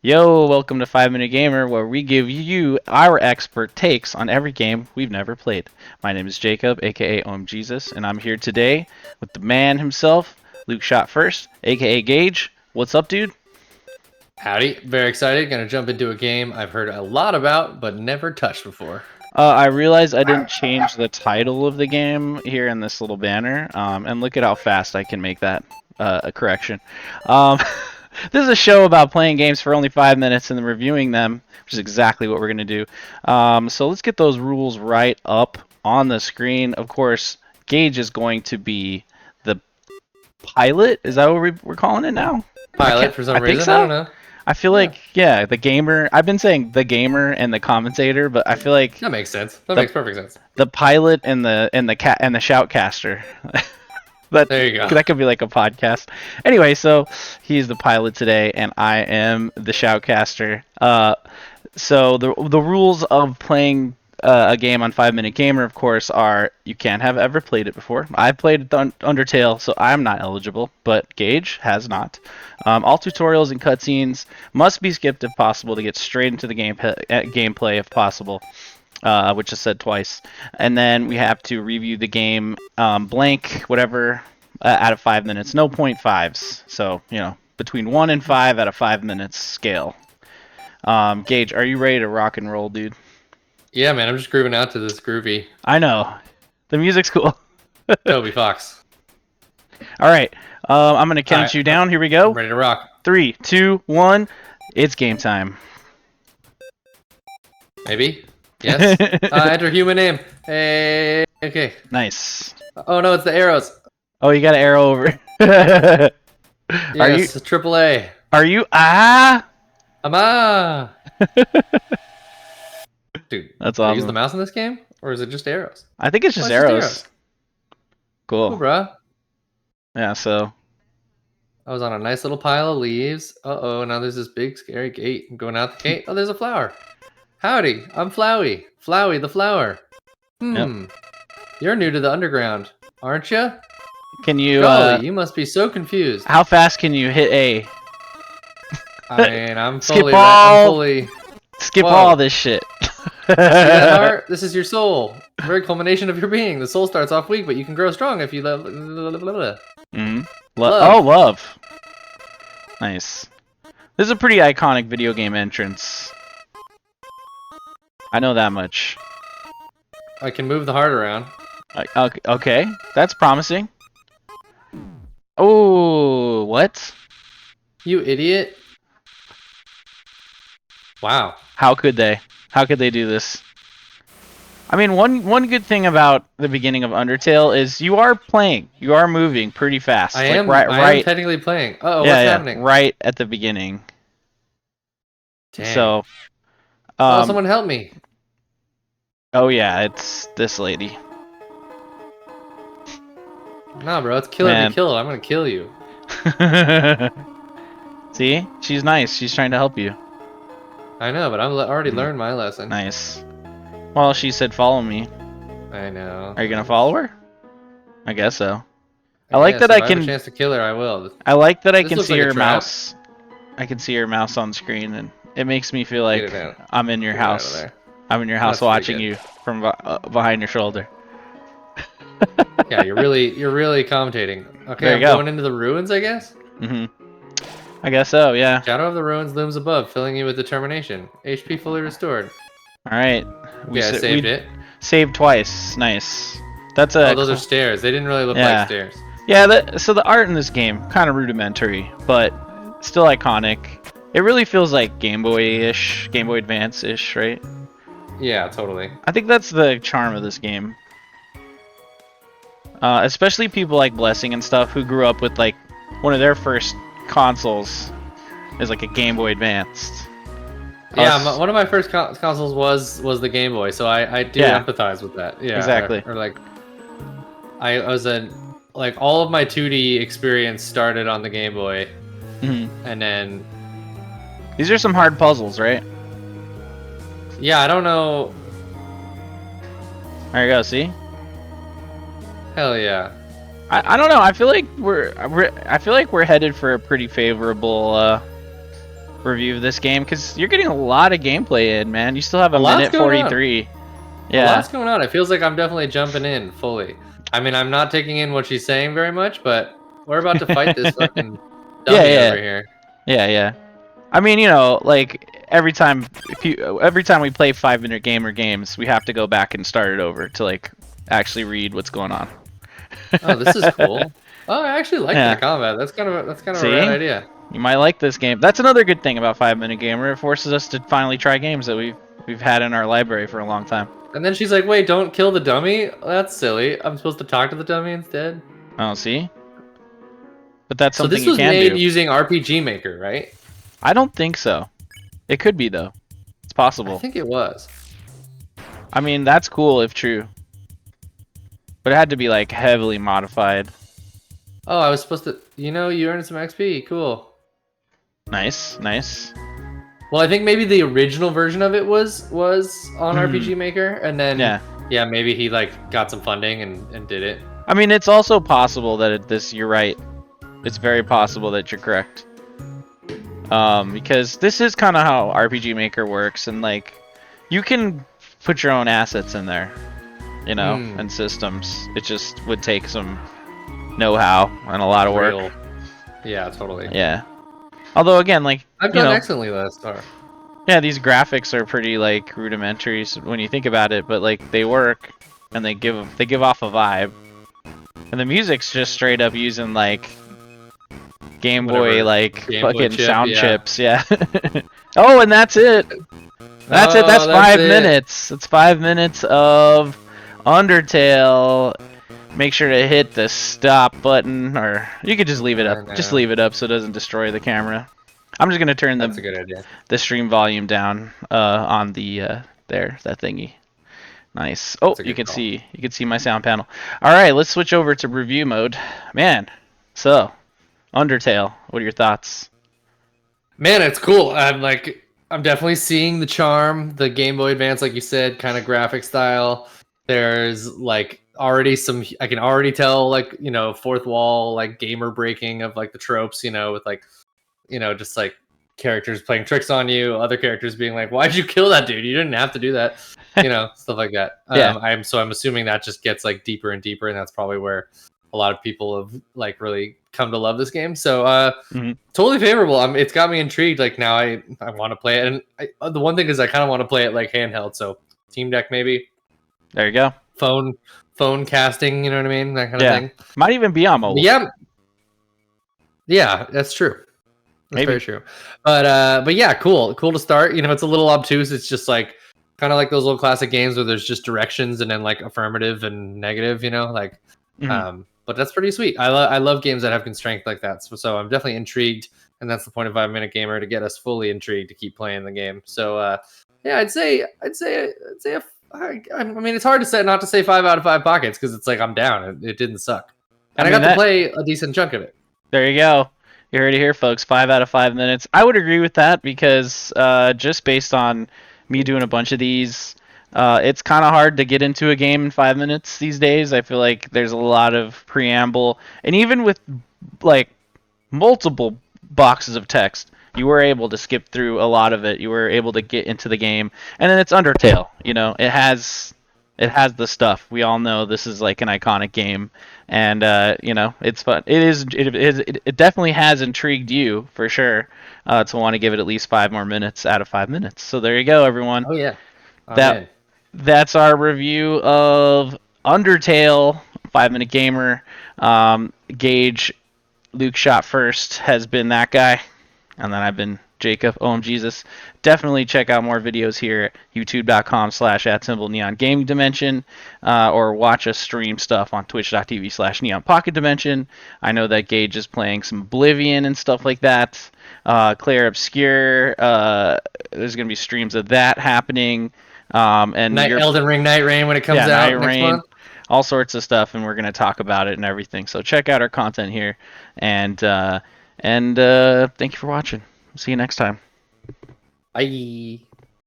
Yo, welcome to 5 Minute Gamer, where we give you our expert takes on every game we've never played. My name is Jacob, aka Jesus, and I'm here today with the man himself, Luke Shot First, aka Gage. What's up, dude? Howdy, very excited. Gonna jump into a game I've heard a lot about, but never touched before. I realized I didn't change the title of the game here in this little banner, and look at how fast I can make that a correction. Um, this is a show about playing games for only 5 minutes and then reviewing them, which is exactly what we're going to do. So let's get those rules right up on the screen. Of course, Gage is going to be the pilot. Is that what we're calling it now? Pilot for some reason. Think so. I don't know. I feel like, yeah, the gamer. I've been saying the gamer and the commentator, but I feel like That makes sense. That makes perfect sense. the pilot and the shoutcaster. There you go. That could be like a podcast. Anyway, so he's the pilot today, and I am the shoutcaster. So the rules of playing a game on 5 Minute Gamer, of course, are you can't have ever played it before. I've played Undertale, so I'm not eligible, but Gage has not. All tutorials and cutscenes must be skipped if possible to get straight into the gameplay if possible. Which is said twice. And then we have to review the game blank, whatever, out of 5 minutes. No 0.5s. So, between 1 and 5 out of 5 minutes scale. Gage, are you ready to rock and roll, dude? Yeah, man, I'm just grooving out to this groovy I know. The music's cool. Toby Fox. All right. I'm going to count you down. Here we go. I'm ready to rock. 3, 2, 1. It's game time. Maybe? Yes? Enter human name. Hey, okay. Nice. Oh no, it's the arrows. Oh, you got an arrow over. Yes, triple A. Are you? Ah! Ama! Dude, That's do you awesome. use the mouse in this game? Or is it just arrows? I think it's just Oh, arrows. Cool. Cool, bro. Yeah, so. I was on a nice little pile of leaves. Uh-oh, now there's this big scary gate. I'm going out the gate. Oh, there's a flower. Howdy, I'm Flowey. Flowey the flower. Yep. You're new to the underground, aren't you? Can you, Golly, you must be so confused. how fast can you hit A? I mean, I'm Skip fully... all- Skip Whoa. all this shit. See that heart? This is your soul. The very culmination of your being. The soul starts off weak, but you can grow strong if you love... Mm-hmm. Love. Oh, love. Nice. This is a pretty iconic video game entrance. I know that much. I can move the heart around. Okay, that's promising. Oh, what? You idiot. Wow. How could they? How could they do this? I mean, one good thing about the beginning of Undertale is you are playing. You are moving pretty fast. I Like, am technically playing. Uh-oh, yeah, what's yeah, happening? right at the beginning. Dang. So, Oh, someone help me. oh yeah, it's this lady. Nah, bro, it's killer Man. to kill. I'm gonna kill you. See? She's nice. She's trying to help you. I know, but I've already learned my lesson. Nice. Well, she said follow me. I know. Are you gonna follow her? I guess so. I like that if I have can- a chance to kill her, I will. I like that I This can looks see like a her trap. mouse. I can see her mouse on screen, and it makes me feel like Get it out. I'm in your Get it out of house. there. I'm in your house That's pretty watching good. you from behind your shoulder. Yeah, you're really commentating. Okay, There I'm you go. going into the ruins, I guess. I guess so. Yeah. Shadow of the ruins looms above, filling you with determination. HP fully restored. All right. I saved it. Saved twice. Nice. That's a. Oh, those are stairs. They didn't really look Yeah. like stairs. Yeah. So the art in this game kind of rudimentary, but still iconic. It really feels like Game Boy-ish, Game Boy Advance-ish, right? Yeah, totally. I think that's the charm of this game. Especially people like Blessing and stuff who grew up with like one of their first consoles is like a Game Boy Advanced. Yeah, one of my first consoles was the Game Boy, so I do Yeah. empathize with that. Yeah, Exactly. Or like, I was like all of my 2D experience started on the Game Boy, and then These are some hard puzzles, right? yeah, I don't know. There you go. See? Hell yeah. I don't know. I feel like we're headed for a pretty favorable review of this game because you're getting a lot of gameplay in, man. You still have A a lot's minute going on. 43. A Yeah. lot's going on. It feels like I'm definitely jumping in fully. I mean, I'm not taking in what she's saying very much, but we're about to fight this fucking Yeah, dummy yeah. over here. Yeah. I mean, you know, like every time we play 5-minute gamer games, we have to go back and start it over to like actually read what's going on. Oh, this is cool. Oh, I actually like Yeah. that combat. That's kind of a See? rad idea. You might like this game. That's another good thing about 5-minute gamer. It forces us to finally try games that we've had in our library for a long time. And then she's like, "Wait, don't kill the dummy. That's silly. I'm supposed to talk to the dummy instead." Oh, see? But that's So something this you was can made do. using RPG Maker, right? I don't think so. It could be though. It's I possible. think it was. I mean, that's cool if true. But it had to be like heavily modified. Oh, I was supposed to. You know, you earned some XP. Cool. Nice. Well, I think maybe the original version of it was on RPG Maker, and then Yeah. maybe he like got some funding and did it. I mean, it's also possible that you're right. It's very possible that you're correct. Because this is kind of how RPG Maker works, and like, you can put your own assets in there, you know, and systems. It just would take some know-how and a lot of work. Real. Yeah, totally. Yeah. Although again, like, I've done excellently thus far. Yeah, these graphics are pretty like rudimentary when you think about it, but like they work and they give off a vibe. And the music's just straight up using like Game Boy like fucking sound chips, yeah. Oh, and that's it. That's it. That's 5 minutes. It's 5 minutes of Undertale. Make sure to hit the stop button, or you could just leave it up. Just leave it up so it doesn't destroy the camera. I'm just gonna turn That's a good idea. The stream volume down on the that thingy. Nice. Oh, you can see my sound panel. All right, let's switch over to review mode. Man, so Undertale. What are your thoughts? Man, it's cool. I'm definitely seeing the charm, the Game Boy Advance, like you said, kind of graphic style. There's like already some. I can already tell, like, you know, fourth wall, like gamer breaking of like the tropes, you know, with like, you know, just like characters playing tricks on you, other characters being like, "Why'd you kill that dude? You didn't have to do that," you know, stuff like that. Yeah. I'm assuming that just gets like deeper and deeper, and that's probably where a lot of people have like really come to love this game. So totally favorable. It's got me intrigued. Like now I want to play it, and the one thing is I kind of want to play it like handheld. So Team Deck maybe. There you go. Phone casting, you know what I mean? That kind of thing. Might even be on mobile. Yeah, that's true. That's Maybe. very true. But yeah, cool to start. You know, it's a little obtuse. It's just like kind of like those little classic games where there's just directions and then like affirmative and negative, you know, like but that's pretty sweet. I love games that have constraint like that. So I'm definitely intrigued, and that's the point of 5-minute gamer, to get us fully intrigued to keep playing the game. So yeah, I'd say I mean, it's hard to say not to say 5 out of 5 pockets, because it's like I'm down. It didn't suck, and I got to play a decent chunk of it. There you go. You heard it here, folks. 5 out of 5 minutes. I would agree with that, because just based on me doing a bunch of these, it's kind of hard to get into a game in 5 minutes these days. I feel like there's a lot of preamble, and even with like multiple boxes of text, you were able to skip through a lot of it. You were able to get into the game, and then it's Undertale. You know, it has the stuff. We all know this is like an iconic game, and you know, it's fun. It definitely has intrigued you for sure to want to give it at least 5 more minutes out of 5 minutes. So there you go, everyone. Oh yeah, that's our review of Undertale. 5-minute gamer. Gage, Luke shot first, has been that guy, and then I've been Jacob. Jesus. Definitely check out more videos here at youtube.com/@neon gaming dimension, or watch us stream stuff on twitch.tv/neon pocket dimension. I know that Gage is playing some Oblivion and stuff like that. Claire Obscure, there's going to be streams of that happening. And Elden Ring Night Rain when it comes out next month. All sorts of stuff, and we're going to talk about it and everything. So check out our content here, and thank you for watching. See you next time. Bye.